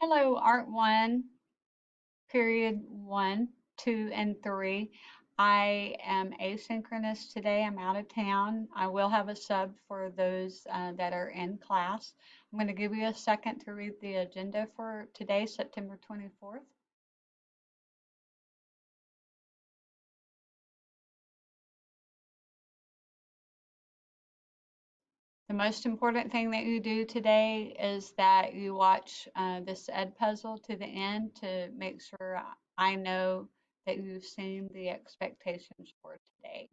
Hello, Art 1, period 1, 2, and 3. I am asynchronous today. I'm out of town. I will have a sub for those that are in class. I'm going to give you a second to read the agenda for today, September 24th. The most important thing that you do today is that you watch this Ed puzzle to the end to make sure I know that you've seen the expectations for today.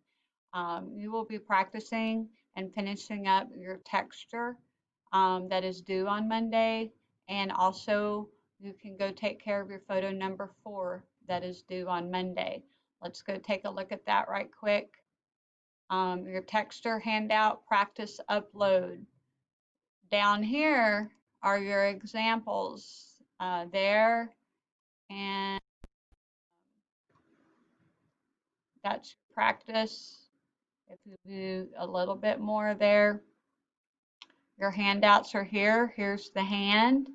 You will be practicing and finishing up your texture that is due on Monday. And also, you can go take care of your photo number 4 that is due on Monday. Let's go take a look at that right quick. Your texture handout, practice upload. Down here are your examples there, and that's practice. If you do a little bit more there, your handouts are here. Here's the hand.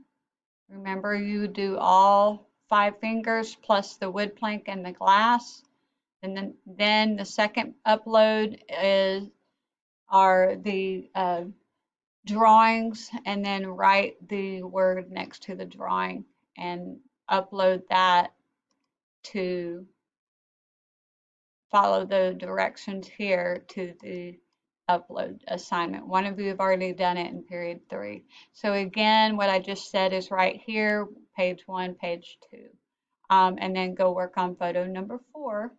Remember, you do all 5 fingers plus the wood plank and the glass. And then the second upload are the drawings, and then write the word next to the drawing and upload that to follow the directions here to the upload assignment. One of you have already done it in period 3. So again, what I just said is right here, page 1, page 2. And then go work on photo number 4.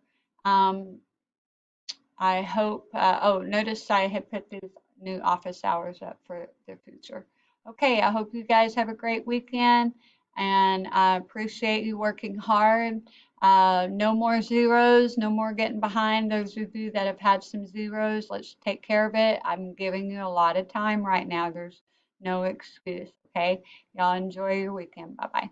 I hope, oh, notice I had put these new office hours up for the future. Okay, I hope you guys have a great weekend, and I appreciate you working hard. No more zeros, no more getting behind. Those of you that have had some zeros, let's take care of it. I'm giving you a lot of time right now. There's no excuse, okay? Y'all enjoy your weekend. Bye-bye.